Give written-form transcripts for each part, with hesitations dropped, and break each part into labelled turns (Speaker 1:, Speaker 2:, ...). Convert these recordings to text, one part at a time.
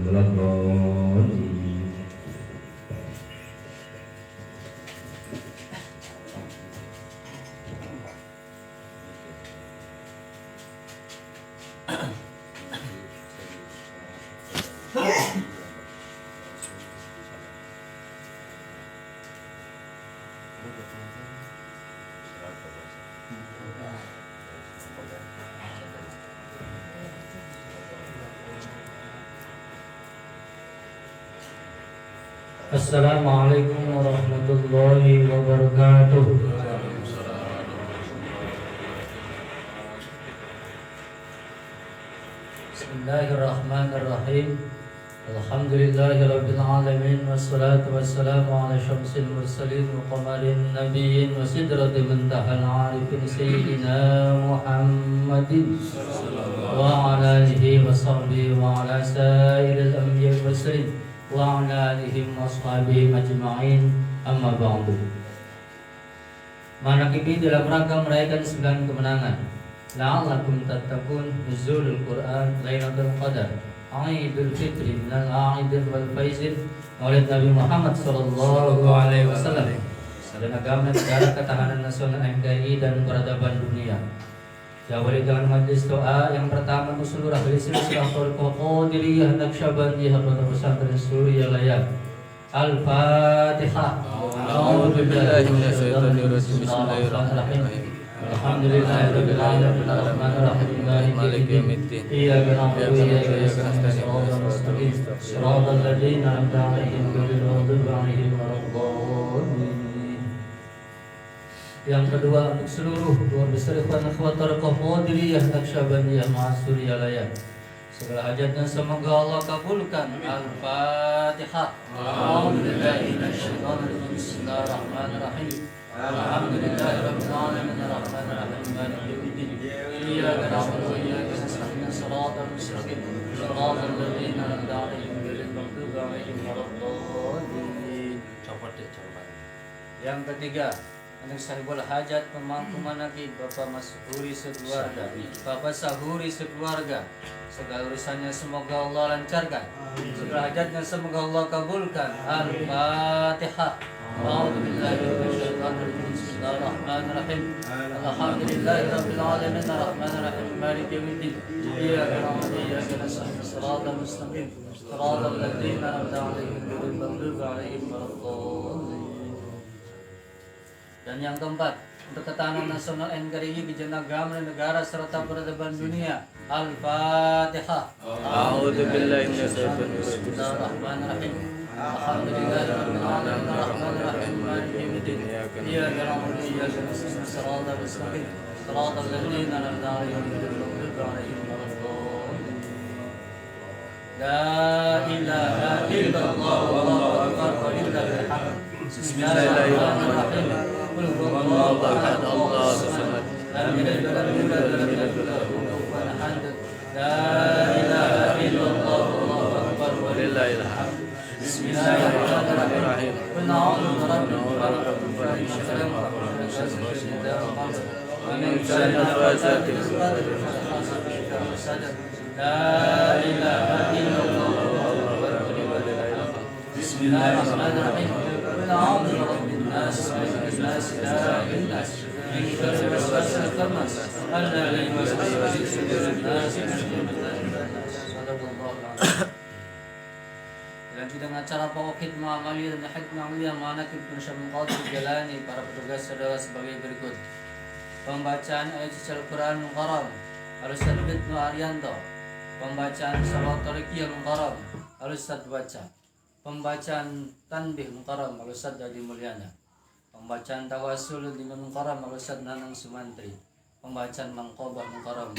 Speaker 1: ولا الضالين. Assalamualaikum warahmatullahi wabarakatuh. Bismillahirrahmanirrahim. Alhamdulillahirabbil alamin wassalatu wassalamu ala syamsil mursalin wa qamarin nabiyyin wa sidratil muntahal arifin sayyidina Muhammadin wa ala alihi wa sahbihi wa ala sairil anbiya wa mursalin wa ala alihim wa ashabihim ajma'in, amma ba'du. Manakibi dalam rangka merayakan 9 kemenangan la'allakum tattaqun, nuzulul Quran, Lailatul Qadar, Aidul Fitri, minal Aidil wal Faizin, Maulid Nabi Muhammad sallallahu alaihi wasallam, dan agama negara ketahanan nasional NKRI dan peradaban dunia. Diawali dengan majlis doa yang pertama untuk seluruh ahli silsilah Thariqah Qadiriyah Naqsyabandiyah Pondok Pesantren Surya Layak. Al-Fatihah. A'udzubillahi minasyaitonir rajim. Bismillahirrahmanirrahim. Alhamdulillahirabbil alamin arrahmanirrahim maliki yaumiddin. Iyyaka na'budu wa iyyaka nasta'in. Shiratal ladzina an'amta 'alaihim ghairil maghdubi 'alaihim waladdallin. Yang kedua untuk seluruh keluarga besar ikhwan akhwat Thariqah Qadiriyah Naqsyabandiyah Surya Layak, segala hajatnya semoga Allah kabulkan. Al-Fatihah. A'udzubillahi minasyaitonir rajim. Bismillahirrahmanirrahim. Alhamdulillahirabbil alamin arrahmanirrahim maliki yaumiddin. Iyyaka na'budu wa iyyaka nasta'in. Shiratal mustaqim. Shiratal ladzina an'amta 'alaihim ghairil maghdubi 'alaihim waladdallin. Yang ketiga, untuk sahibul hajat pemangku manakib Bapak Mas'huri sekeluarga, Bapak Sahuri sekeluarga, segala urusannya semoga Allah lancarkan, segala hajatnya semoga Allah kabulkan. Al-Fatihah. A'udzubillahi minasyaitonir rajim. Bismillahirrahmanirrahim. Alhamdulillahirabbil alamin arrahmanirrahim maliki yaumiddin. Iyyaka na'budu wa iyyaka nasta'in. Shiratal mustaqim. Shiratal ladzina an'amta 'alaihim ghairil maghdubi 'alaihim waladdallin. Dan yang keempat, untuk ketahanan nasional NKRI, kejangan agama dan negara serta peradaban dunia. Al-Fatihah.
Speaker 2: A'udzubillahi minasyaitonir rajim.
Speaker 1: Bismillahirrahmanirrahim. Alhamdulillahirabbil alamin arrahmanirrahim maliki yaumiddin. Iyyaka na'budu wa iyyaka nasta'in. Shiratal mustaqim. Shiratal ladzina an'amta 'alaihim ghairil maghdubi 'alaihim waladdallin. La ilaha illallah wallahu akbar walillahil hamd. Bismillahirrahmanirrahim. Allahu akbar. Allahu samad. Lam yalid wa lam yulad wa lam yakul lahu kufuwan ahad. La ilaha illallah wallahu akbar walillahil hamd. Bismillahirrahmanirrahim. Qul a'udzu birabbil falaq min syarri ma khalaq wa min syarri ghasiqin wa min syarri naffatsati fil 'uqad wa min hasidin idza hasad. La ilaha illallah wallahu akbar walillahil hamd. Bismillahirrahmanirrahim. Qul a'udzu birabbin nas, malikin nas, ilahin nas, min syarri waswasil khannas, alladzi yuwaswisu fi sudurin nas, min syarri nas. Sadaqallahu alazim. Dan dengan acara pokok khidmah amaliyah dan hikmah amaliyah manakib Syekh Qadir Jalani, para petugas saudara sebagai berikut. Pembacaan ayat suci Al-Quran Mukarram Al-Ustadz Ibnu Arianto. Pembacaan Salawat Tariqiyah Mukarram Al-Ustadz baca. Pembacaan Tanbih Mukarram Al-Ustadz Adi Mulyana. Pembacaan Tawasul dengan Mukarram Al-Ustadz Nanang Sumantri. Pembacaan Mangqobah Mukarram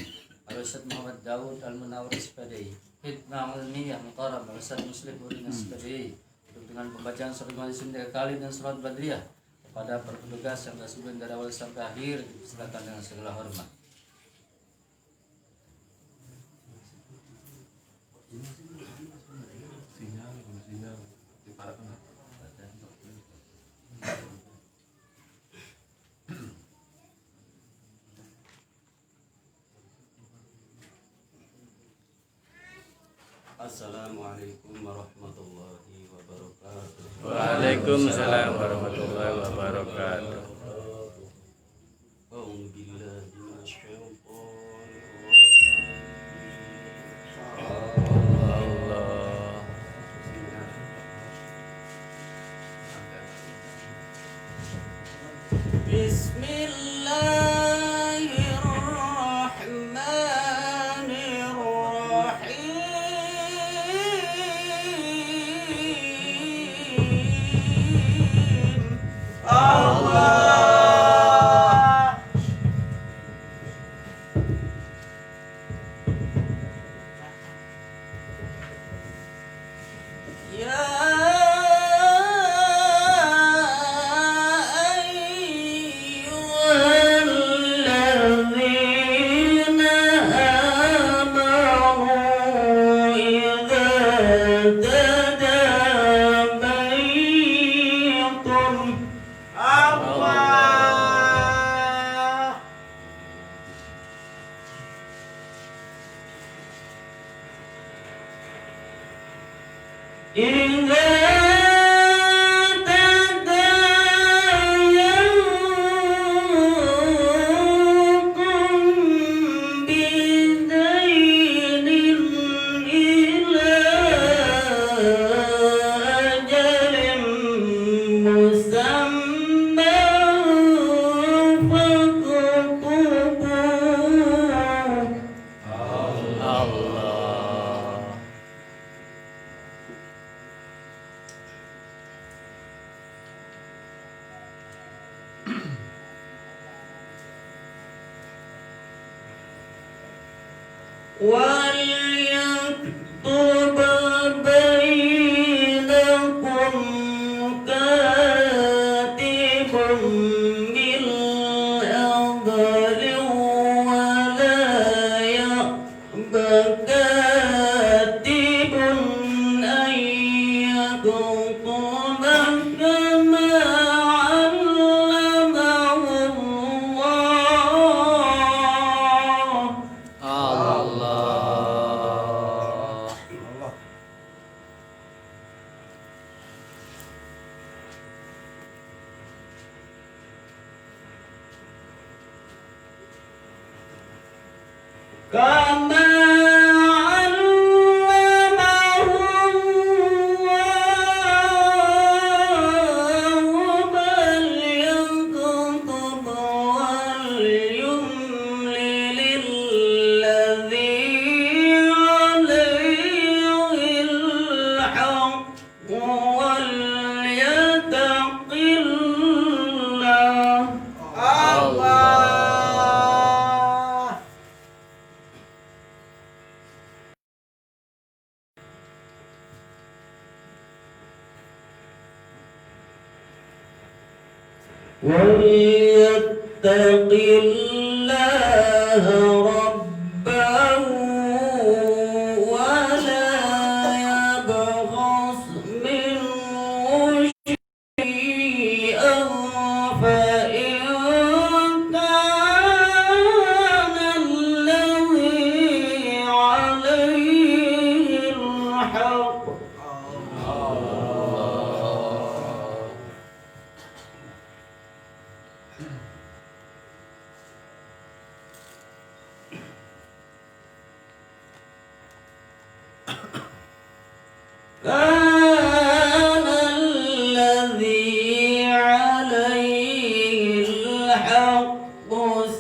Speaker 1: Al-Ustadz Muhammad Daud Al-Munawwir Spadai. Hikmah ilmiah Mukarram Al-Ustadz Muslim Udin Spadai. Dengan pembacaan surat Al-Ma'idah 3 kali dan surat Badriyah kepada para petugas yang tersebut dari awal sampai akhir, silakan dengan segala hormat.
Speaker 3: Assalamualaikum warahmatullahi wabarakatuh.
Speaker 2: Waalaikumsalam warahmatullahi wabarakatuh.
Speaker 1: وليتق الله ربه ولا يبخس منه شيئا فإن كان الذي عليه الحق كان الذي عليه الحق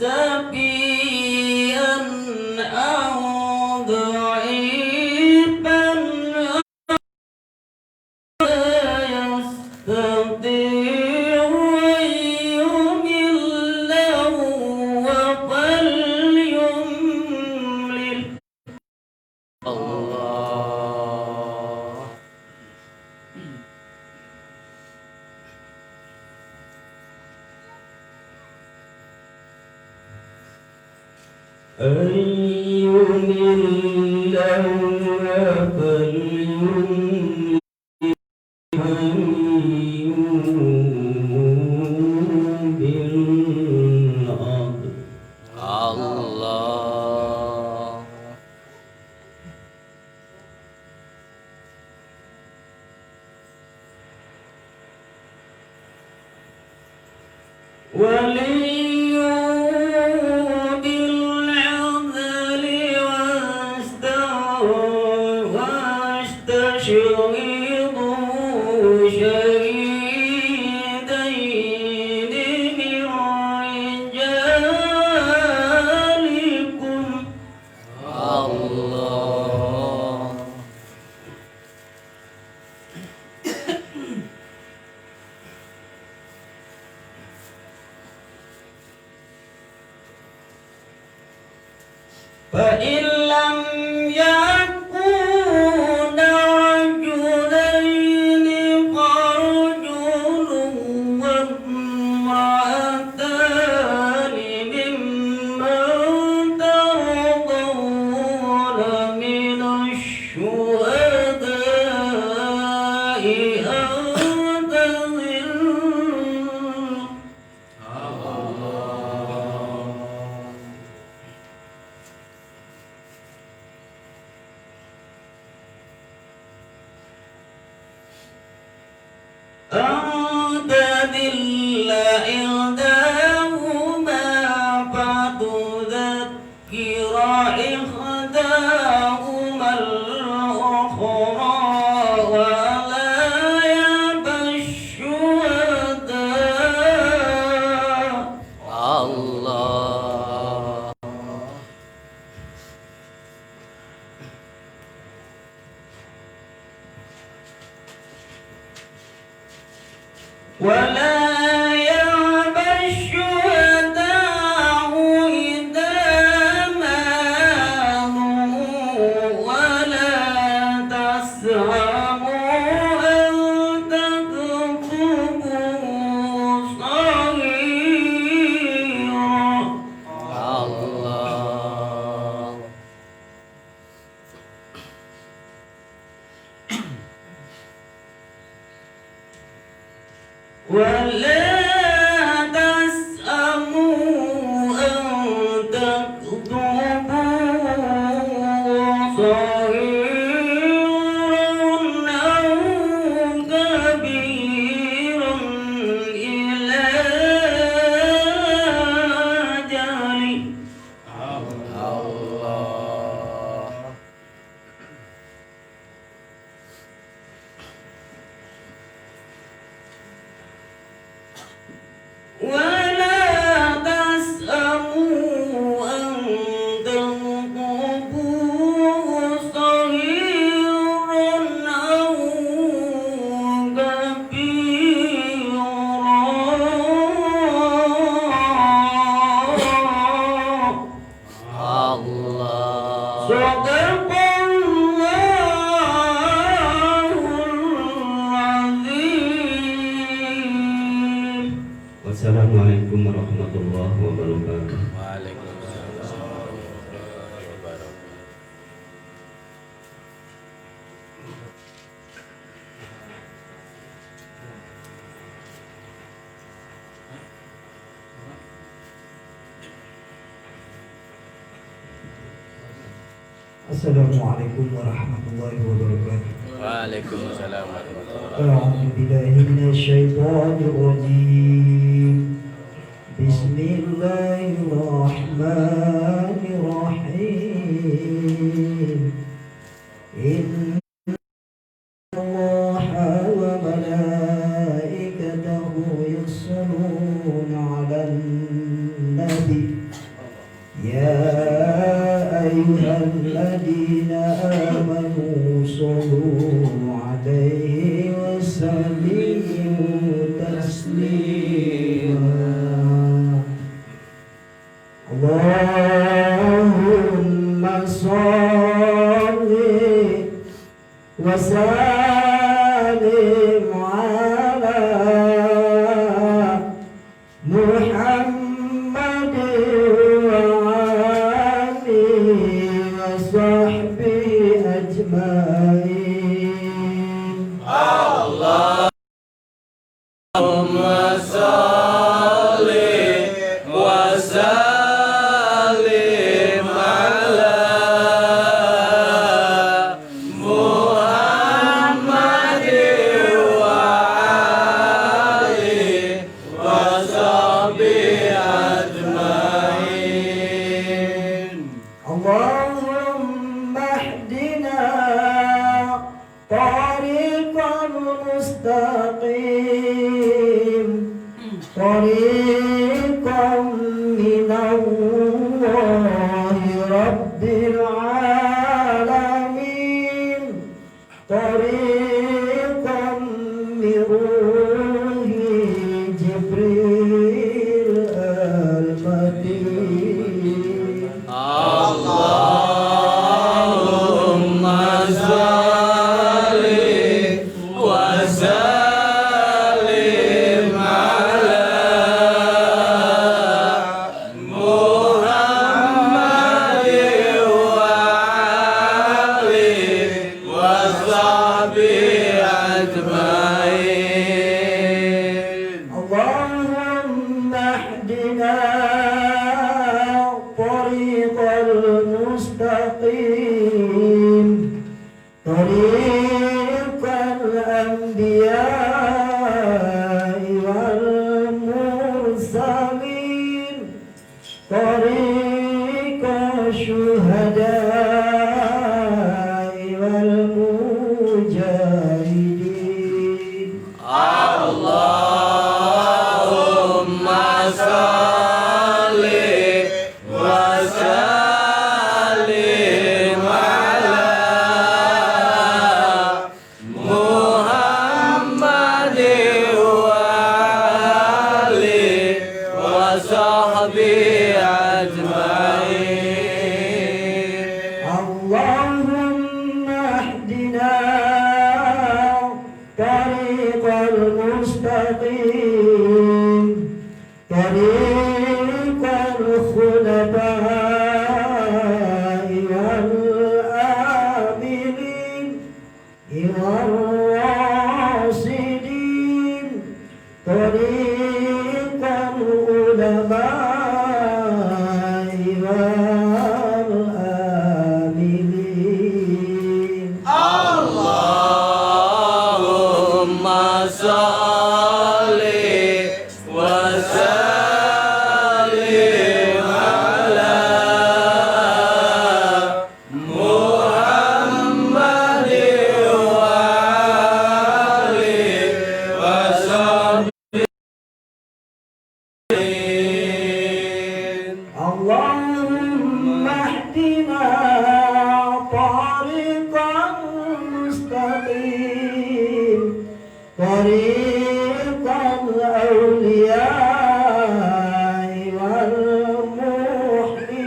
Speaker 1: سبيا أو ضعيفا لا يستطيع أن يمل فليملل أن يمل فليملل بالأرض
Speaker 2: Allah.
Speaker 1: وليوا بالعدل واستشهدوا شهيدين من رجالكم. الله. فإن لم يكونا رجلين فرجل وامرأتان ممن ترضون من الشهداء أن تضلوا. أن تضل إحداهما فتذكر إحداهما الأخرى ولا يأبى الشهداء. الله. ولا يأبى الشهداء إذا ما دعوا ولا تسأموا أن تكتبوا صغيرا. الله. ولا تسأموا أن تكتبوا صغيرا أو كبيرا إلى أجله. الله. ولا تسأموا أن تكتبوا صغيرا أو كبيرا. الله. صدق الله العظيم. Wassalamualaikum warahmatullahi wabarakatuh.
Speaker 2: Waalaikumsalam warahmatullahi wabarakatuh.
Speaker 4: Assalamualaikum warahmatullahi wabarakatuh.
Speaker 2: Waalaikumsalam warahmatullahi
Speaker 4: أعوذ بالله من الشيطان الرجيم. بسم الله الرحمن الرحيم. إن الله وملائكته يصلون على النبي يا أيها الذين آمنوا صلوا عليه وسلموا تسليما. اللهم صل وسلم على محمد وآله وصحبه أجمعين.
Speaker 2: اللهم صل وسلم على محمد
Speaker 4: طريقا مستقيم طريقا من الله رب العالمين طريقا من روح جبريل المتين
Speaker 2: اللهم صل وسلم على محمد وآله وصحبه أجمعين.
Speaker 4: اللهم اهدنا طريق المستقيم طريق الأنبياء والمرسلين طريق الشهداء والمجاهدين.
Speaker 2: اللهم صل وسلم على محمد وآله وصحبه أجمعين.
Speaker 4: اللهم اهدنا طريق المستقيم طريق الخلفاء والآمنين والراشدين طريق العلماء والآمنين.
Speaker 2: اللهم صل وسلم على محمد وآله وصحبه.
Speaker 4: اللهم اهدنا طريقا مستقيم طريق الأولياء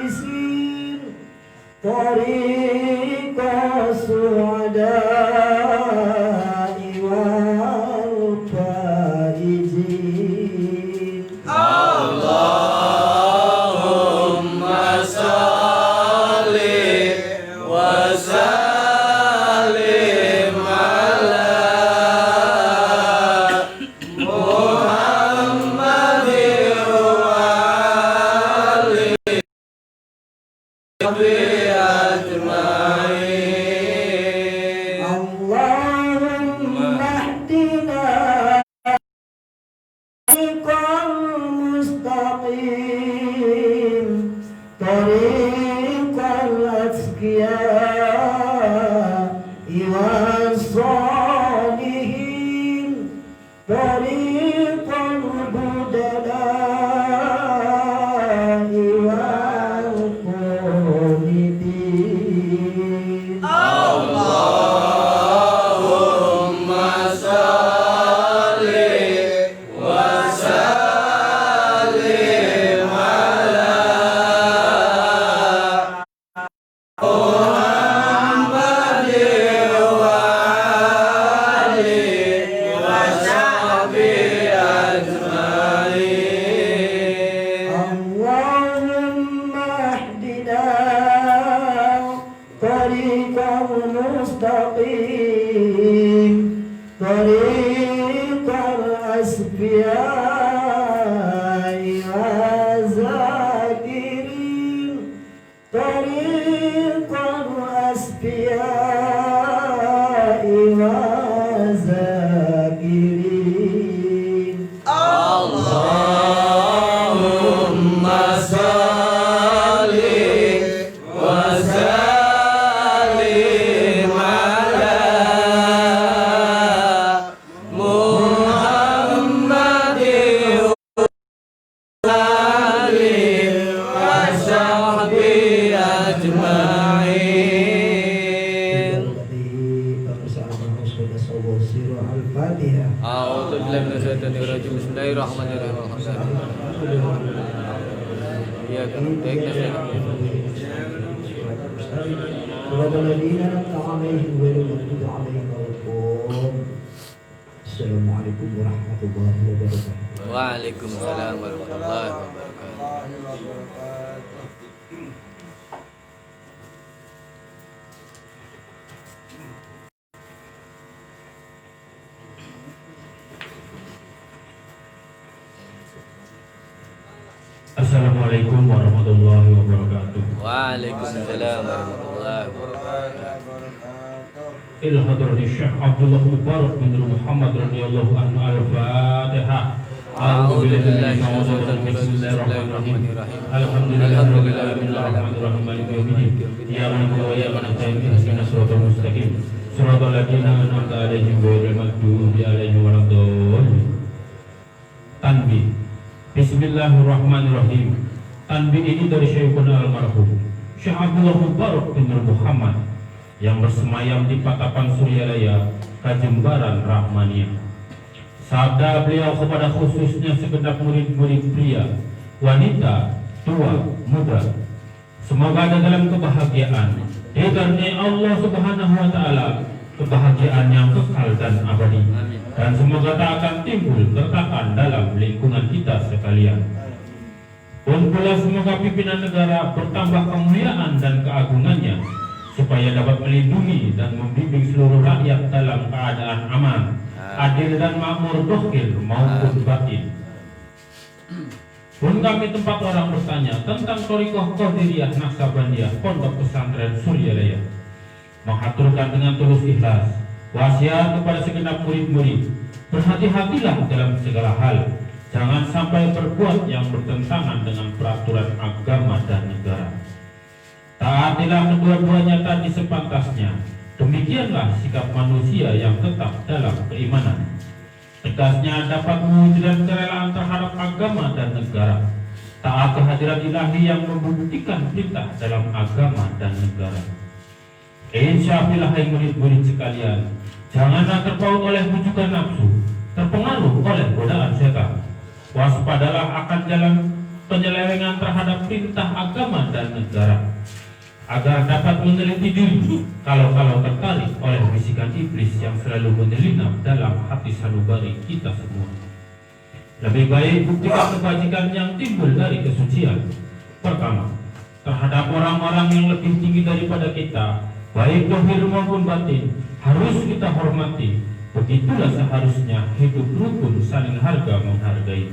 Speaker 4: والمخلصين طريق السعداء والفائزين.
Speaker 2: اللهم صل وسلم على محمد وآله وصحبه أجمعين.
Speaker 4: اللهم اهدنا طريق المستقيم طريق الأتقياء والصالحين طريق البدلاء والقانتين.
Speaker 2: اللهم صل وسلم على محمد وآله وصحبه أجمعين.
Speaker 4: اللهم اهدنا طريق المستقيم طريق الأسفياء والذاكرين طريق الأسفياء والذاكرين.
Speaker 2: اللهم صل وسلم على
Speaker 4: Al-Fatihah.
Speaker 1: A'udzu billahi minasyaitonir rajim. Bismillahirrahmanirrahim. Iya kan.
Speaker 4: Assalamualaikum warahmatullahi wabarakatuh.
Speaker 1: Waalaikumsalam warahmatullahi wabarakatuh.
Speaker 5: Assalamualaikum warahmatullahi wabarakatuh.
Speaker 1: Waalaikumsalam warahmatullahi wabarakatuh.
Speaker 5: Ila hadrati Syekh Abdullah Mubarak bin Muhammad radhiyallahu anhu al-Fatihah. A'udzu billahi minasyaitonir rajim. Bismillahirrahmanirrahim. Alhamdulillahirabbil alamin maliki yaumiddin. Iyyaka na'budu wa iyyaka nasta'in ihdinas siratal mustaqim. Siratal ladzina an'amta 'alaihim ghairil maghdubi 'alaihim waladdallin. Tanbih. Bismillahirrahmanirrahim. Tanbih ini dari Syekhuna almarhum Syekh Abdullah Mubarak bin Muhammad yang bersemayam di Patapan Suryalaya, Kajembaran Rahmania. Sabda beliau kepada khususnya segenap murid-murid pria, wanita, tua, muda. Semoga ada dalam kebahagiaan dikarenai Allah Subhanahu wa taala, kebahagiaan yang kekal dan abadi. Dan semoga tak akan timbul keretakan dalam lingkungan kita sekalian. Dan pula semoga pimpinan negara bertambah kemuliaan dan keagungannya, supaya dapat melindungi dan membimbing seluruh rakyat dalam keadaan aman, adil dan makmur dohir maupun batin. Pun kami tempat orang bertanya tentang Thariqah Qadiriyah Naksabandiyah Pondok Pesantren Suryalaya, menghaturkan dengan tulus ikhlas wasiat kepada segenap murid-murid, berhati-hatilah dalam segala hal, jangan sampai berbuat yang bertentangan dengan peraturan agama dan negara. Taatilah kedua-duanya tadi sepantasnya. Demikianlah sikap manusia yang tetap dalam keimanan. Tegasnya dapat mewujudkan kerelaan terhadap agama dan negara. Taat kehadiran ilahi yang membuktikan perintah dalam agama dan negara. Insyaallah hai murid-murid sekalian, janganlah terpaut oleh bujukan nafsu, terpengaruh oleh godaan setan. Waspadalah akan jalan penyelewengan terhadap perintah agama dan negara, agar dapat meneliti diri kalau tertarik oleh bisikan iblis yang selalu menyelinap dalam hati sanubari kita semua. Lebih baik buktikan kebajikan yang timbul dari kesucian. Pertama, terhadap orang-orang yang lebih tinggi daripada kita, baik zahir maupun batin, harus kita hormati. Begitulah seharusnya hidup rukun, saling harga menghargai.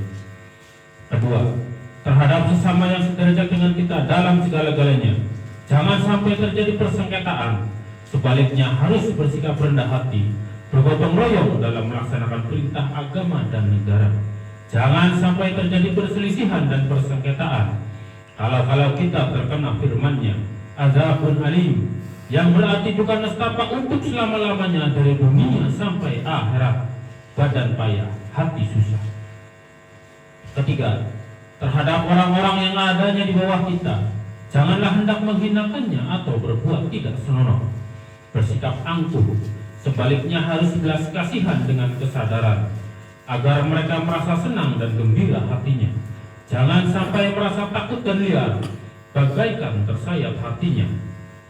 Speaker 5: Kedua, terhadap sesama yang sederajat dengan kita dalam segala-galanya, jangan sampai terjadi persengketaan. Sebaliknya harus bersikap rendah hati, bergotong royong dalam melaksanakan perintah agama dan negara. Jangan sampai terjadi perselisihan dan persengketaan. Kalau kita terkena firman-Nya, azabun alim, yang berarti bukan nestapa untuk selama-lamanya dari dunia sampai akhirat, badan payah, hati susah. Ketiga, terhadap orang-orang yang adanya di bawah kita, janganlah hendak menghinakannya atau berbuat tidak senonoh. Bersikap angkuh, sebaliknya harus belas kasihan dengan kesadaran, agar mereka merasa senang dan gembira hatinya. Jangan sampai merasa takut dan liar, bagaikan tersayat hatinya.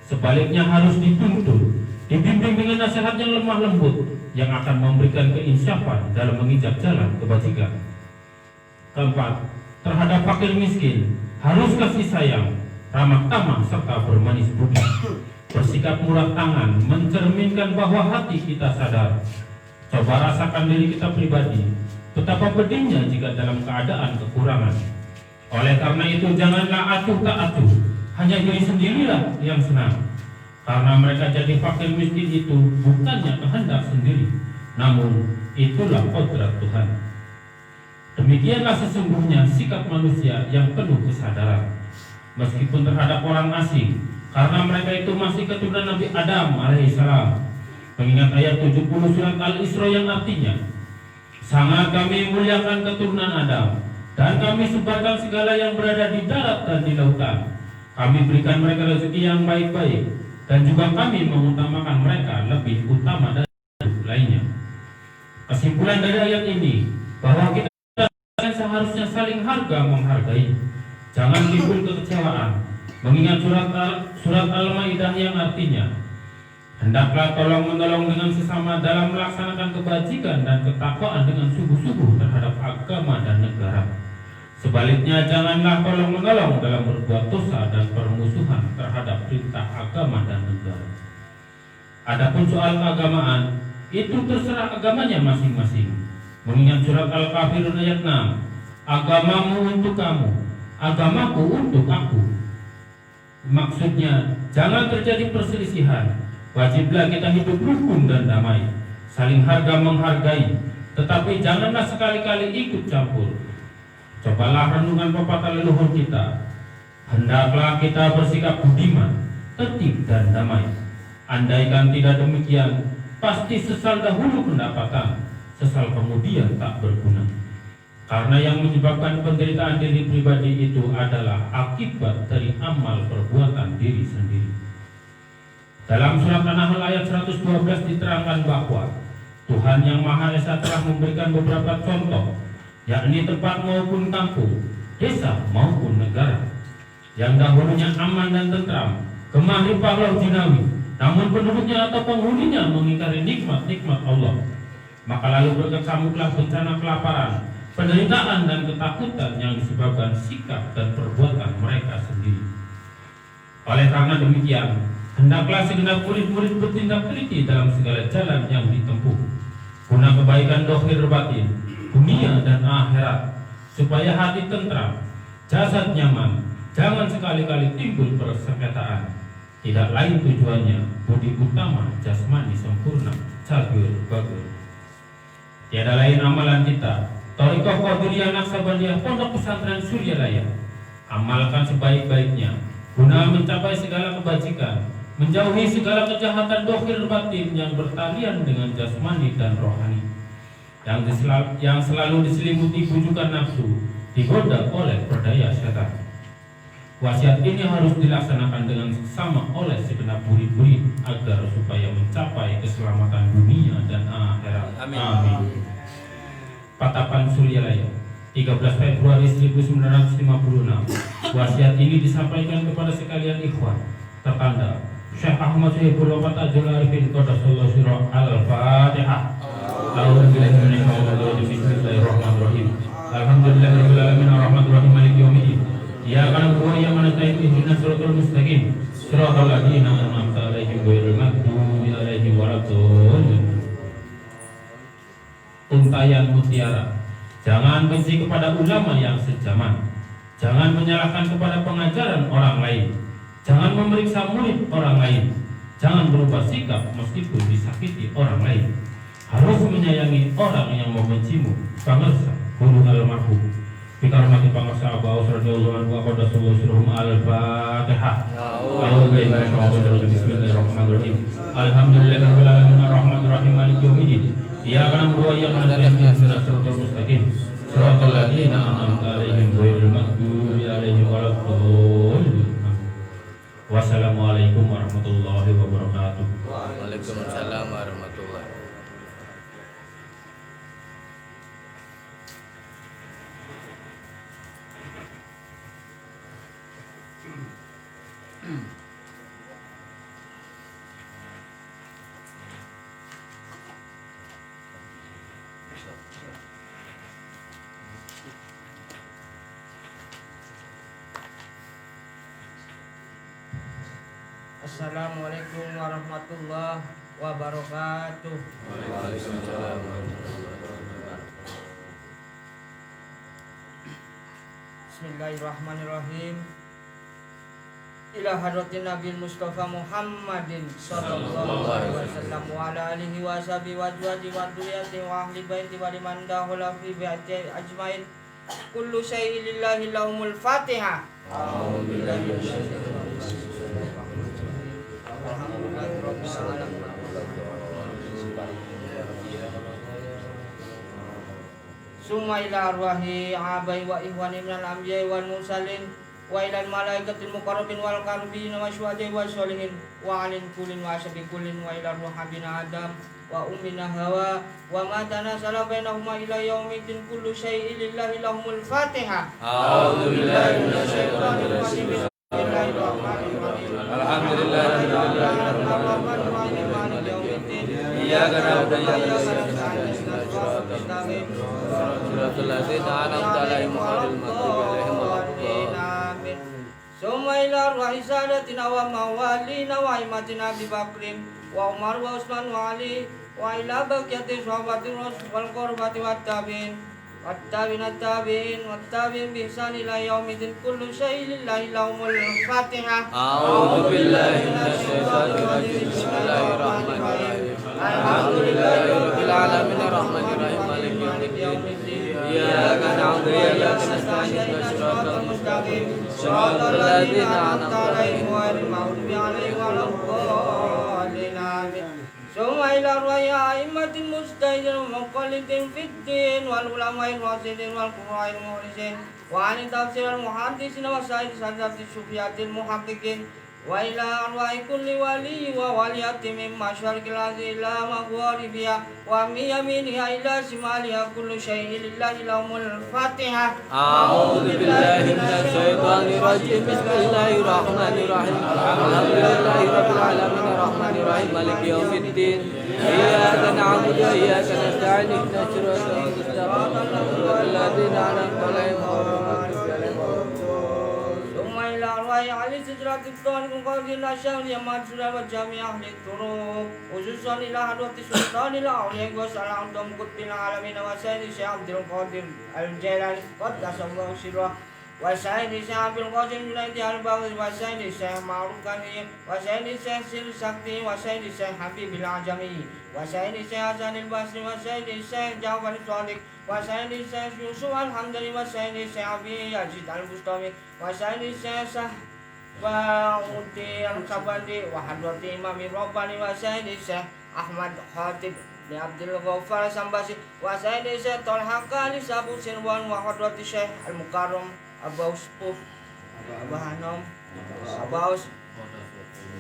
Speaker 5: Sebaliknya harus dituntun, dibimbing dengan nasihat yang lemah lembut, yang akan memberikan keinsyafan dalam menginjak jalan kebajikan. Keempat, terhadap fakir miskin harus kasih sayang, ramah tamah serta bermanis budi. Bersikap murah tangan mencerminkan bahwa hati kita sadar. Coba rasakan diri kita pribadi, betapa pedihnya jika dalam keadaan kekurangan. Oleh karena itu janganlah acuh tak acuh, hanya diri sendirilah yang senang. Karena mereka jadi fakir miskin itu bukannya kehendak sendiri, namun itulah kodrat Tuhan. Demikianlah sesungguhnya sikap manusia yang penuh kesadaran, meskipun terhadap orang asing, karena mereka itu masih keturunan Nabi Adam alaihissalam. Mengingat ayat 70 surat Al-Isra yang artinya, sangat kami muliakan keturunan Adam, dan kami sebarkan segala yang berada di darat dan di lautan. Kami berikan mereka rezeki yang baik-baik, dan juga kami mengutamakan mereka lebih utama dari Kesimpulan dari ayat ini bahwa kita seharusnya saling harga menghargai. Jangan timbul kekecewaan. Mengingat surat Al-Maidah yang artinya, hendaklah tolong menolong dengan sesama dalam melaksanakan kebajikan dan ketakwaan dengan sungguh-sungguh terhadap agama dan negara. Sebaliknya, janganlah tolong menolong dalam berbuat dosa dan permusuhan terhadap perintah agama dan negara. Adapun soal keagamaan, itu terserah agamanya masing-masing. Mengingat surat Al-Kafirun ayat 6, agamamu untuk kamu, agamaku untuk aku. Maksudnya, jangan terjadi perselisihan. Wajiblah kita hidup rukun dan damai, saling harga menghargai, tetapi janganlah sekali-kali ikut campur. Cobalah renungan pepatah leluhur kita. Hendaklah kita bersikap budiman, tertib dan damai. Andaikan tidak demikian, pasti sesal dahulu pendapatan, sesal kemudian tak berguna. Karena yang menyebabkan penderitaan diri pribadi itu adalah akibat dari amal perbuatan diri sendiri. Dalam surat An-Nahl ayat 112 diterangkan bahwa Tuhan Yang Maha Esa telah memberikan beberapa contoh, yakni tempat maupun kampung, desa maupun negara, yang dahulunya aman dan tentram, gemah limpah laut jinawi, namun penduduknya atau penghuninya mengingkari nikmat-nikmat Allah. Maka lalu berkecamuklah bencana kelaparan, penderitaan dan ketakutan yang disebabkan sikap dan perbuatan mereka sendiri. Oleh karena demikian, hendaklah segenap murid-murid bertindak teliti dalam segala jalan yang ditempuh, guna kebaikan dohir batin, dunia dan akhirat, supaya hati tentram, jasad nyaman, jangan sekali-kali timbul persengketaan. Tidak lain tujuannya budi utama jasmani sempurna, cabur bagus. Tiada lain amalan kita, Thariqah Qadiriyah Naksabandiyah Pondok Pesantren Suryalaya. Amalkan sebaik-baiknya guna mencapai segala kebajikan, menjauhi segala kejahatan dohir batin yang bertalian dengan jasmani dan rohani, yang selalu diselimuti bujukan nafsu, digoda oleh perdaya setan. Wasiat ini harus dilaksanakan dengan seksama oleh segenap murid-murid agar supaya mencapai keselamatan dunia dan akhirat. Amin. Patapan Suryalaya, 13 Februari 1956. Wasiat ini disampaikan kepada sekalian ikhwan. Tertanda Syekh Ahmad Syahibul Wafat Ajul Arifin Qaddasallahu sirrah. Al-Fatihah. Bismillahirrahmanirrahim. Alhamdulillahirabbil alamin arrahmanir rahim maliki yaumiddin. Iyyaka na'budu wa iyyaka nasta'in ihdinas siratal mustaqim siratal ladzina an'amta 'alaihim ghairil maghdubi 'alaihim waladdallin. Untayan mutiara. Jangan benci kepada ulama yang sejaman. Jangan menyalahkan kepada pengajaran orang lain. Jangan memeriksa murid orang lain. Jangan berubah sikap meskipun disakiti orang lain. Harus menyayangi orang yang membencimu. Pangersa guru almarhum. Bikarmati pangersa Abu Aus radhiyallahu anhu wa qaddasallahu sirruhum. Al-Fatihah. Bismillahirrahmanirrahim. Alhamdulillahirabbil alamin arrahmanir rahim maliki yaumiddin. Iyyaka na'budu wa iyyaka nasta'in ihdinas siratal mustaqim siratal ladzina an'amta 'alaihim ghairil maghdubi 'alaihim waladdallin. Wassalamualaikum warahmatullahi wabarakatuh.
Speaker 1: Waalaikumsalam warahmatullahi.
Speaker 2: Assalamualaikum warahmatullahi wabarakatuh.
Speaker 1: Waalaikumsalam warahmatullahi wabarakatuh.
Speaker 2: Bismillahirrahmanirrahim. Ila hadratin Nabi Mustafa Muhammadin sallallahu alaihi wasallam wa ala alihi wa sahbihi wa azwaji wa dzurriyyati wa ahli baiti wa liman dahula fi baiti ajmain. Kullu syai'in lillahi lahumul Fatihah. A'udzu billahi minasyaitonir rajim. Summa ila arwahi abai wa ihwani minal anbiya'i wal mursalin wa ilal malaikatil muqarrabin wal qaribin wa syuhada'i wa sholihin wa alin kullin wa asyabi kullin wa ila ruhabina adam wa ummina Hawa wa ma tanazala bainahuma ila yaumil kullu syai'in lillahi lahumul Fatihah.
Speaker 1: A'udzu billahi minasyaitonir rajim. Bismillahirrahmanirrahim. Alhamdulillahirabbil alamin. Iyyaka na'budu wa iyyaka nasta'in. Shiratal ladzina an'amta 'alaihim ghairil maghdubi 'alaihim waladdallin.
Speaker 2: Summa ila rahisadatina wa mawalina wa imatina Abi Bakrin wa Umar wa Utsman wa Ali wa ila baqiyati sahabati wal qurbati wat tabi'in bi ihsan ila yaumil kullu syai'in lillahi lahumul Fatihah.
Speaker 1: A'udzu billahi minasyaitonir rajim. Bismillahirrahmanirrahim. Alhamdulillahirabbil alamin arrahmanir rahim maliki yaumiddin. Iyyaka na'budu wa iyyaka nasta'in ihdinas siratal mustaqim siratal ladzina an'amta 'alaihim ghairil maghdubi 'alaihim waladdallin. Amin. Summa ila a'immatil mustahidin wa muqallidin fid din wal ulama'il rasidin wal qurra'il muhrisin wa 'ani tafsiril muhaddisin wa sa'id sadati sufiyatil muhaqqiqin wa ila arwahi kulli wali wa waliyati min masyarikil ardi ila maghribiha wa min yaminiha ila shimaliha kullu syai'in lillahi lahumul Fatihah. A'udzu billahi minasyaitonir rajim. Bismillahirrahmanirrahim. Alhamdulillahirabbil alamin arrahmanir rahim maliki yaumiddin. Iyyaka na'budu wa iyyaka nasta'in ihdinas siratal mustaqim siratal ladzina an'amta 'alaihim ghairil maghdubi 'alaihim
Speaker 2: Ali sidratil Tuhan qadil asyam ya mansura wa jami' ahli turuq khususan ila hadwati sultanil awliya wa salam dum qutbil alamin wa sayyidi Syekh Abdul Qadir Al-Jailani qaddasallahu sirrah wa sayyidi Syekh Abdul Qadir Junaidi Al-Baghdadi wa sayyidi Syekh Ma'ruf Kani wa sayyidi Syekh Sir Sakti wa sayyidi Syekh Habibil Ajami wa sayyidi Syekh Hasanil Basri wa sayyidi Syekh Ja'far Shadiq wa sayyidi Syekh Yusuf Al-Hamdani wa sayyidi Syekh Abi Yazid Al-Bustami wa sayyidi Syekh wa uti al-Kabandi wa hadrati imami Rabbani wa sayyidi Syekh Ahmad Khatib bin Abdul Ghaffar Sambasi wa sayyidi Syekh Tolha Kali Sabu Sirwan wa hadrati Syekh Al-Mukarram Abaus Puf Abahanom Abaus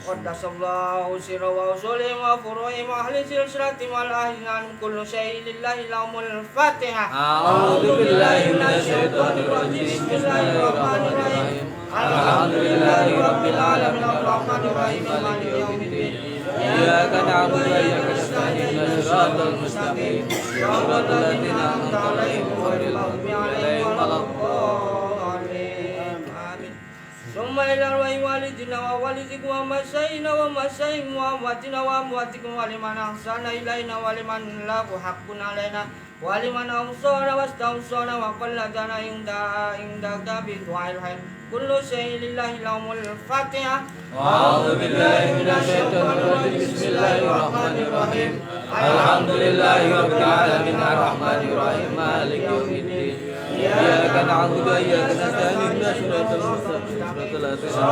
Speaker 2: qaddasallahu sirra wa usulim wa furu'im ahli silsilati wal ahlinan kullu syai'in lillahi lahumul Fatihah.
Speaker 1: A'udzu billahi minasyaitonir rajim. Bismillahirrahmanirrahim. Alhamdulillahirabbil alamin arrahmanir rahim maliki yaumiddin. Iyyaka na'budu wa iyyaka nasta'in ihdinas siratal mustaqim siratal ladzina an'amta 'alaihim ghairil maghdubi 'alaihim waladdallin. Amin. Summa ila walidina wa walidikum wa masyayina wa masyayim wa amwatina wa amwatikum wa liman ahsana ilaina wa liman lahu haqqun alaina wa liman awsana wastawsana wa qalladana indaka bi du'ail hayy kullu syai'in lillahi lahumul Fatihah. A'udzu billahi minasyaitonir rajim. Bismillahirrahmanirrahim. Alhamdulillahirabbil alamin arrahmanir rahim maliki yaumiddin. Iyyaka na'budu wa iyyaka nasta'in ihdinas siratal mustaqim siratal ladzina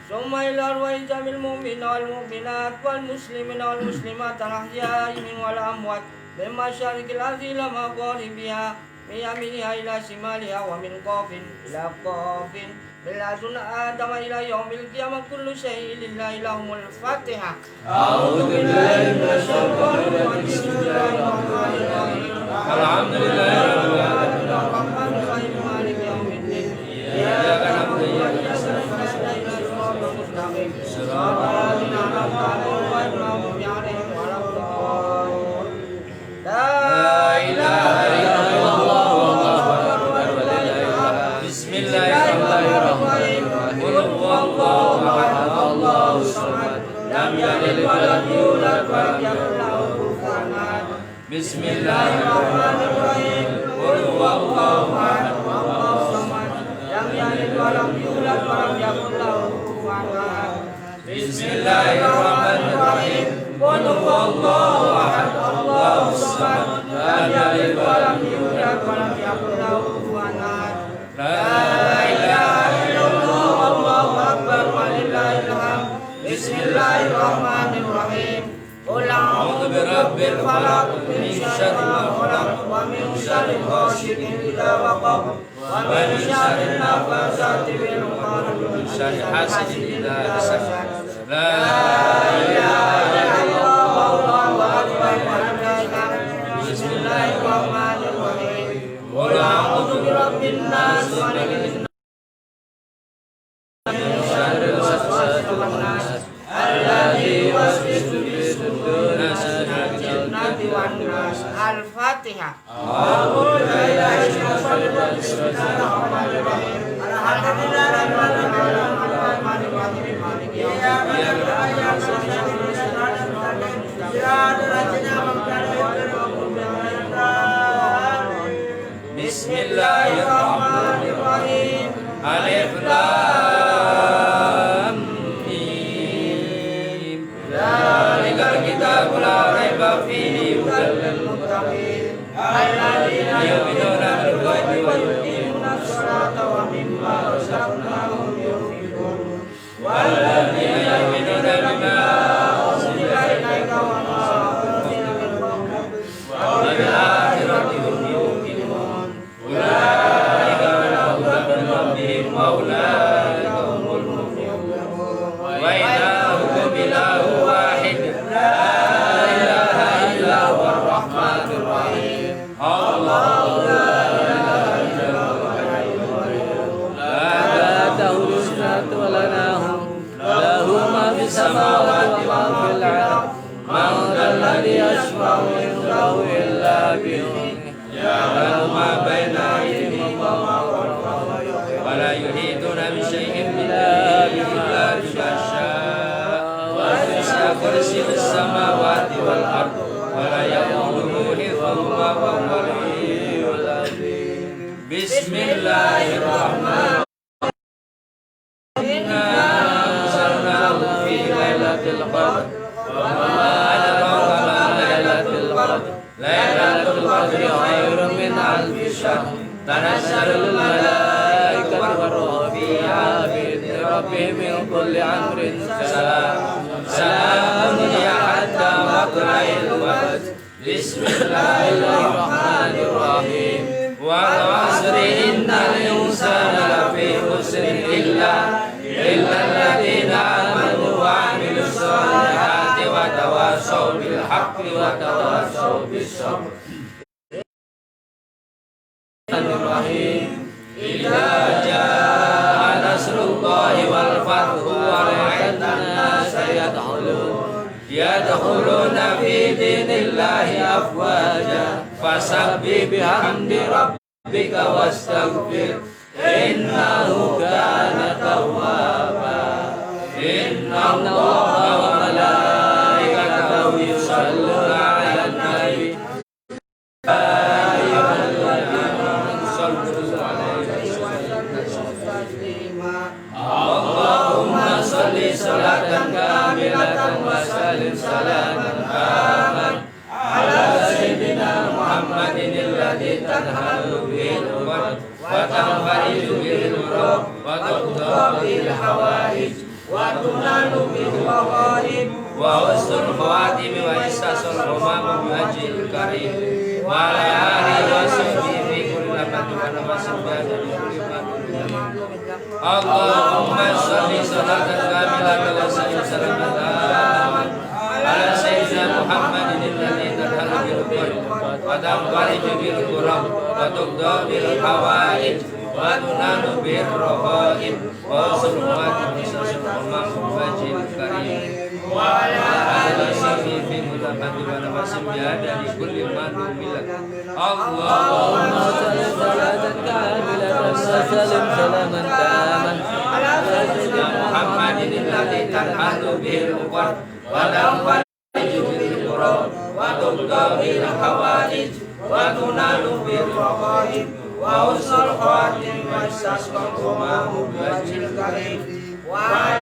Speaker 1: Summa ila arwahi jamil mu'minin wal mu'minat wal muslimin wal muslimat al-ahya'i min wal amwat min masyarikil ardi ila maghribiha min yaminiha ila shimaliha wa min qafin ila qafin biladun adama ila yaumil qiyamah kullu syai'in lillahi lahumul Fatihah. A'udzu billahi minasyaitonir rajim. Bismillahirrahmanirrahim. Alhamdulillahirabbil alamin arrahmanir rahim maliki yaumiddin. Iyyaka na'budu wa iyyaka nasta'in ihdinas mustaqim siratal ladzina an'amta 'alaihim ghairil maghdubi 'alaihim waladdallin. La ilaha illallah wallahu akbar wa la ilaha illallah. Bismillahirrahmanirrahim. Qul huwallahu ahad Allahus samad lam yalid wa lam yulad wa lam yakul lahu kufuwan ahad. Bismillahirrahmanirrahim. Qul huwallahu ahad Allahus samad lam yalid wa lam yulad wa lam yakul lahu kufuwan ahad. Bismillahirrahmanirrahim. Qul huwallahu ahad Allahus samad lam yalid wa lam yulad wa lam yakul lahu kufuwan ahad. La ilaha illallah wallahu akbar walillahil hamd. Bismillahirrahmanirrahim. Qul a'udzu birabbil falaq min syarri ma khalaq wa min syarri ghasiqin idza waqab ومن شر النفاثات في العقد ومن شر حاسد إذا حسد لا إله إلا الله بسم الله الرحمن الرحيم قل أعوذ برب الناس ملك الناس من شر الوسواس الخناس الذي يوسوس في صدور الناس من الجنة والناس.
Speaker 2: Al-Fatihah.
Speaker 1: أعوذ بالله من الشيطان الرجيم بسم الله الرحمن الرحيم الحمد لله رب العالمين الرحمن الرحيم مالك يوم الدين بسم الله الرحمن الرحيم ألف لام ميم ذلك الكتاب لا ريب فيه هدى للمتقين الذين يؤمنون بالغيب ويقيمون الصلاة ومما رزقناهم ينفقون والذين يؤمنون بما أنزل إليك وما أنزل من قبلك وبالآخرة هم يوقنون أولئك على هدى من ربهم وأولئك هم المفلحون وإلهكم إله واحد لا إله إلا هو الرحمن الرحيم الله لا إله إلا هو الحي القيوم لا تأخذه سنة ولا نوم له ما في السماوات وما في الأرض من ذا الذي يشفع عنده إلا بإذنه يعلم ما بين أيديهم وما خلفهم ولا يحيطون بشيء من علمه إلا بما شاء وسع كرسيه السماوات والأرض ولا يؤوده حفظهما وهو العلي العظيم. بسم الله الرحمن الرحيم إنا أنزلناه في ليلة القدر وما أدراك ما ليلة القدر ليلة القدر خير من ألف شهر تنزل الملائكة والروح فيها بإذن ربهم من كل أمر سلام سلام هي حتى مطلع الفجر. بسم الله الرحمن الرحيم والعصر إن الإنسان لفي خسر إلا الذين آمنوا وعملوا الصالحات وتواصوا بالحق وتواصوا بالصبر. الرحيم إذا جاء نصر الله والفتح ورأيت الناس يدخلون في دين الله أفواجا فسبح بحمد ربك واستغفر إنه كان توابا. إن الله وملائكته يصلون على النبي Allahumma salli salatan kamilatan wa sallim salaman taman ala sayyidina Muhammadin alladhi tanhalu bil ummah wa tanfaridu bil urab wa tuqda bil hawaij wa tunalu bil maghariib wa husnul khawatim wa istasul umam bi wajhil karim wa ala alihi wa sahbihi fi kulli lamatin wa nafasin ba'da Allahumma salli salatan kamilatan wa sallim salaman taman ala sayyidina Muhammadin alladhi tanhalu bil ummah wa tanfaridu bil urab wa tuqda bil hawaij wa tunalu bil raghaib wa husnul khawatim wa istasul umam bi wajhil karim wa ala alihi wa sahbihi fi kulli lamatin wa nafasin ba'da kulli man milat. Allahumma salli salatan kamilatan wa sallim salaman taman ala sayyidina Muhammadin alladhi tanhalu bil ummah wa tanfaridu bil urab wa tuqda bil hawaij wa tunalu bil raghaib wa husnul khawatim wa istasul umam bi wajhil karim wa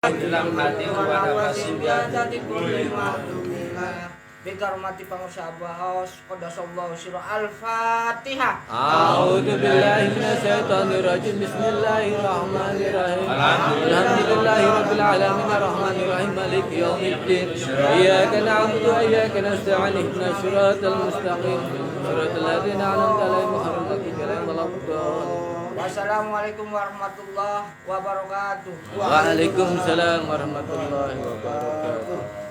Speaker 1: dalam hati kepada pasien
Speaker 2: Biadati kulli mahdumillah Bikarmati pangusabahos Qadasallahu sirah Al-Fatihah.
Speaker 1: A'udzu billahi minasyaitonir rajim. Bismillahirrahmanirrahim. Alhamdulillahi rabbil alamin arrahmanir rahim maliki yaumiddin. Iyyaka na'budu wa iyyaka nasta'in ihdinas siratal mustaqim. Siratal ladzina an'amta 'alaihim ghairil
Speaker 2: Wassalamualaikum warahmatullahi wabarakatuh.
Speaker 1: Waalaikumsalam warahmatullahi wabarakatuh.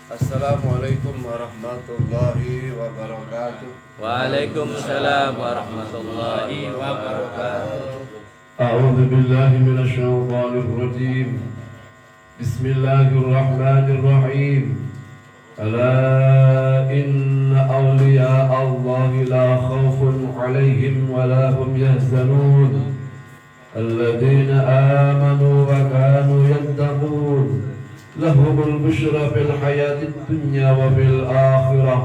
Speaker 6: Assalamualaikum warahmatullahi wabarakatuh.
Speaker 1: Waalaikumsalam warahmatullahi wabarakatuh.
Speaker 6: أعوذ بالله من الشيطان الرجيم. بسم الله الرحمن الرحيم. ألا إن أولياء الله لا خوف عليهم ولا هم يحزنون الذين آمنوا وكانوا يتقون لهم البشرى في الحياة الدنيا وفي الآخرة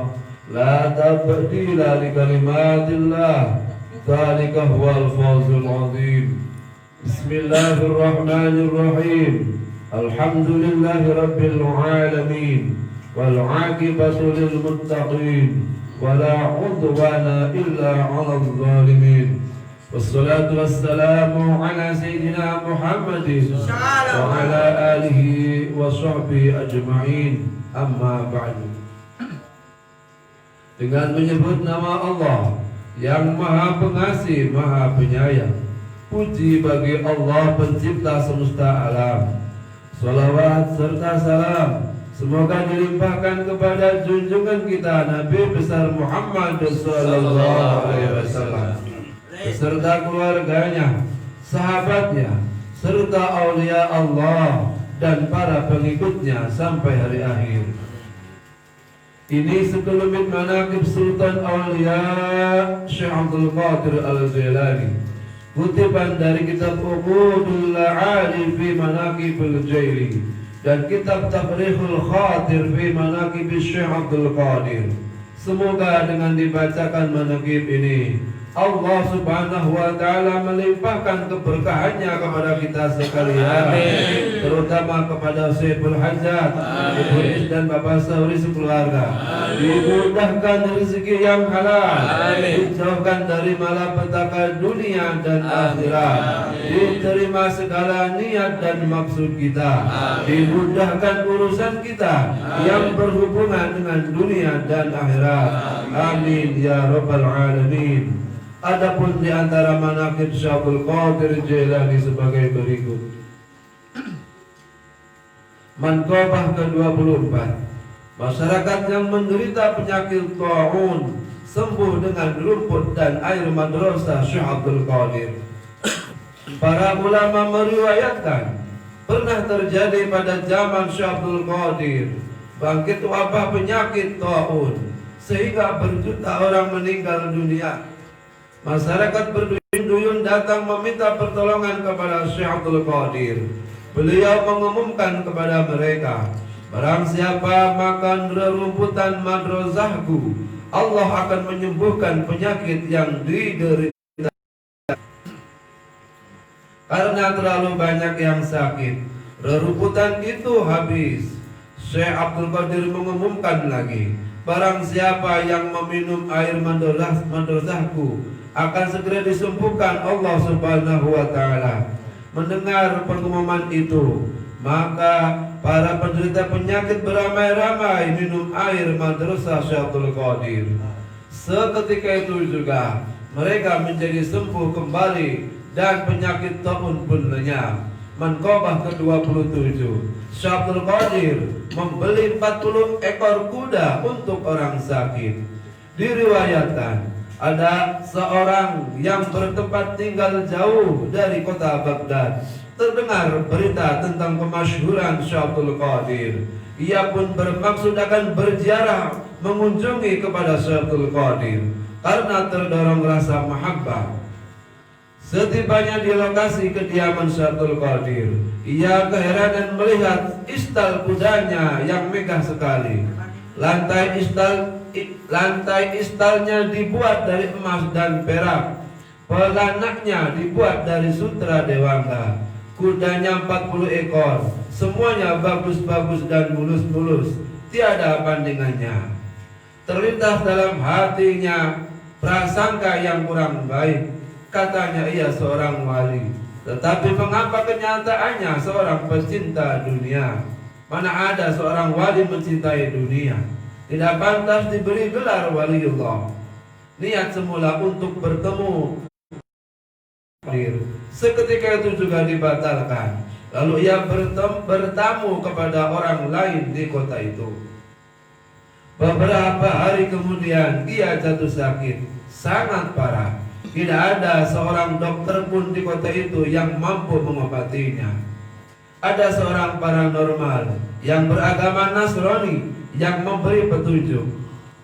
Speaker 6: لا تبديل لكلمات الله ذلك هو الفوز العظيم. بسم الله الرحمن الرحيم. الحمد لله رب العالمين والعاقبة للمتقين ولا عدوان إلا على الظالمين والصلاة والسلام على سيدنا محمد وعلى آله وصحبه أجمعين. أما بعد. Dengan menyebut nama Allah yang Maha Pengasih, Maha Penyayang, puji bagi Allah pencipta semesta alam. Salawat serta salam semoga dilimpahkan kepada junjungan kita Nabi besar Muhammad sallallahu alaihi wasallam beserta keluarganya, sahabatnya, serta aulia Allah dan para pengikutnya sampai hari akhir. Ini sekelumit manaqib Sultan Aulia Syekh Abdul Qadir Al-Jailani, kutipan dari kitab Uqudul La'ali fi Manaqibil Jaili dan kitab Tafrikhul Khatir fi Manaqib Syekh Abdul Qadir. Semoga dengan dibacakan manaqib ini Allah Subhanahu wa Ta'ala melimpahkan keberkahannya kepada kita sekalian. Amin. Terutama kepada Syekhul Hajat, Ibu Is dan Bapak Sauri sekeluarga. Dimudahkan rezeki yang halal. Amin. Dijauhkan dari malapetaka dunia dan akhirat. Diterima segala niat dan maksud kita. Dimudahkan urusan kita yang berhubungan dengan dunia dan akhirat. Amin ya rabbal alamin. Adapun di antara manaqib Syekh Qadir Jailani sebagai berikut. Manqabah ke-24. Masyarakat yang menderita penyakit taun sembuh dengan rumput dan air madrasah Syekh Abdul Qadir. Para ulama meriwayatkan pernah terjadi pada zaman Syekh Abdul Qadir bangkit wabah penyakit taun sehingga berjuta orang meninggal dunia. Masyarakat berduyun-duyun datang meminta pertolongan kepada Syekh Abdul Qadir. Beliau mengumumkan kepada mereka, barang siapa makan rerumputan madrasahku, Allah akan menyembuhkan penyakit yang diderita. Karena terlalu banyak yang sakit, rerumputan itu habis. Syekh Abdul Qadir mengumumkan lagi, barang siapa yang meminum air madrasahku akan segera disembuhkan Allah Subhanahu wa Ta'ala. Mendengar pengumuman itu, maka para penderita penyakit beramai-ramai minum air madrasah Syekh Abdul Qadir. Seketika itu juga mereka menjadi sembuh kembali dan penyakit taun pun lenyap. Manqabah ke-27. Syekh Abdul Qadir membeli 40 ekor kuda untuk orang sakit. Diriwayatkan ada seorang yang bertempat tinggal jauh dari kota Baghdad terdengar berita tentang kemasyhuran Syekh Abdul Qadir. Ia pun bermaksud akan berziarah mengunjungi kepada Syekh Abdul Qadir karena terdorong rasa mahabbah. Setibanya di lokasi kediaman Syekh Abdul Qadir, ia keheranan melihat istal kudanya yang megah sekali. Lantai istalnya dibuat dari emas dan perak. Pelanaknya dibuat dari sutra dewangga. Kudanya 40 ekor, semuanya bagus-bagus dan mulus-mulus, tiada bandingannya. Terlintas dalam hatinya prasangka yang kurang baik. Katanya ia seorang wali, tetapi mengapa kenyataannya seorang pecinta dunia? Mana ada seorang wali mencintai dunia? Tidak pantas diberi gelar waliullah. Niat semula untuk bertemu seketika itu juga dibatalkan. Lalu ia bertamu kepada orang lain di kota itu. Beberapa hari kemudian ia jatuh sakit sangat parah. Tidak ada seorang dokter pun di kota itu yang mampu mengobatinya. Ada seorang paranormal yang beragama Nasrani yang memberi petunjuk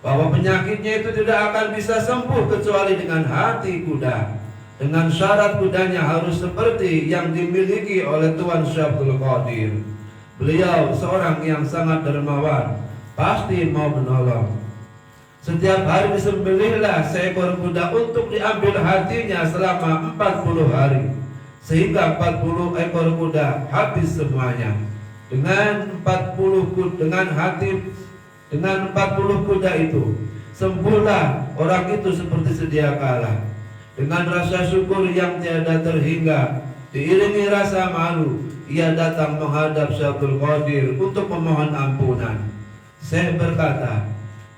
Speaker 6: bahwa penyakitnya itu tidak akan bisa sembuh kecuali dengan hati kuda. Dengan syarat kudanya harus seperti yang dimiliki oleh Tuan Syabdul Qadir. Beliau seorang yang sangat dermawan, pasti mau menolong. Setiap hari disembelihlah seekor kuda untuk diambil hatinya selama 40 hari, sehingga 40 ekor kuda habis semuanya. Dengan 40 kuda itu sembuhlah orang itu seperti sedia kala. Dengan rasa syukur yang tiada terhingga, diiringi rasa malu, ia datang menghadap Syabdul Qadir untuk memohon ampunan. Syekh berkata,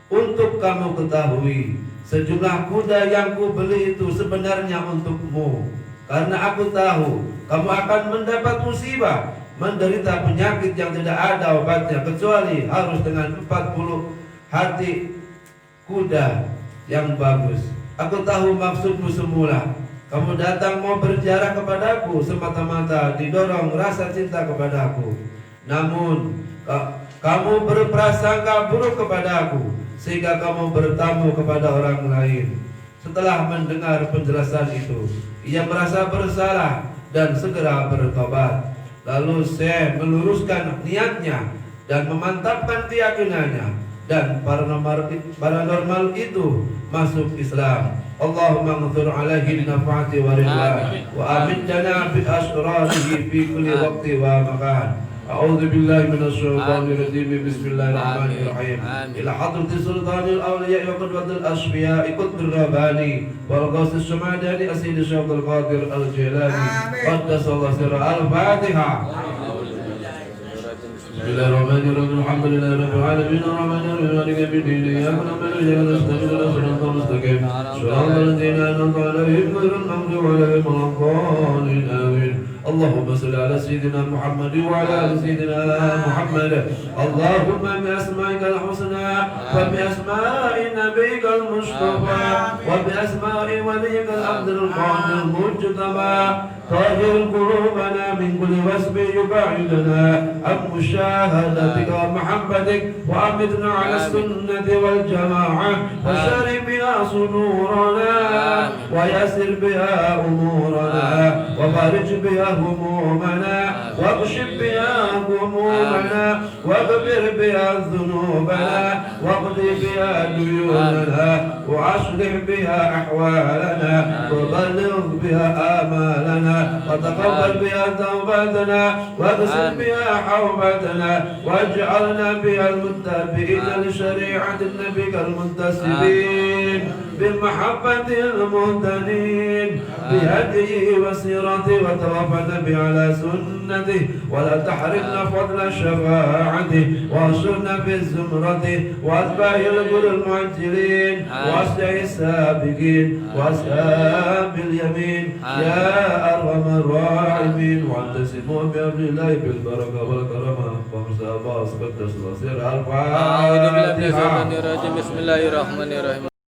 Speaker 6: untuk kamu ketahui, sejumlah kuda yang kubeli itu sebenarnya untukmu. Karena aku tahu kamu akan mendapat musibah, menderita penyakit yang tidak ada obatnya, kecuali harus dengan 40 hati kuda yang bagus. Aku tahu maksudmu semula. Kamu datang mau berziarah kepadaku semata-mata didorong rasa cinta kepadaku. Namun kamu berprasangka buruk kepadaku, sehingga kamu bertamu kepada orang lain. Setelah mendengar penjelasan itu, ia merasa bersalah dan segera bertobat. Lalu Syekh meluruskan niatnya dan memantapkan keyakinannya, dan paranormal itu masuk Islam. Allahumma ghfir alaihi binafati wa ridwan wa amitna bi asrarihi fi kulli waqti wa makan. A'udzu billahi minasy syaithanir rajim. Bismillahirrahmanirrahim. Ila hadratis sultanil awliya wa qudwatil asfiya qutbur rabbani wal ghaus as-samadani asid Syabdul Qadir al-Jilani qaddasallahu sirra al-Fatiha. Bismillahirrahmanirrahim. Alhamdulillahi rabbil alamin arrahmanir rahim maliki yaumiddin iyyaka na'budu wa iyyaka nasta'in ihdinas siratal mustaqim siratal ladzina an'amta 'alaihim ghairil maghdubi 'alaihim waladdallin amin. Allahumma shalli ala sayyidina Muhammad wa ala ali sayyidina Muhammad. Allahumma bi asma'ikal husna wa bi asma'i nabiyyikal mustafa wa bi asma'i waliyyikal abdul qadir mujtaba tahhir qulubana min kulli wasbi yubaidana am musyahadatika wa mahabbatik wa amitna ala sunnati wal jamaah wa syari biha sunurana wa yasir biha umurana wa farij biha همومنا واكشف بها همومنا واغفر بها ذنوبنا واقضي بها ديوننا واصلح بها احوالنا وبلغ بها امالنا وتقبل بها توبتنا واغسل بها حوبتنا واجعلنا بها المتبعين لشريعه النبي المنتسبين بمحبه المهتدين بهديه وسيرته وتوفنا به على سنته ولا تحرمنا فضل شفاعته واحشرنا في الزمرة واتباع الغر المعجلين واسع السابقين واصحاب اليمين يا ارحم الراحمين واعتصموا بامر الله بالبركه والكرامه ومسابقه قدس وسر الفاتحه.
Speaker 1: Bismillahirrahmanirrahim.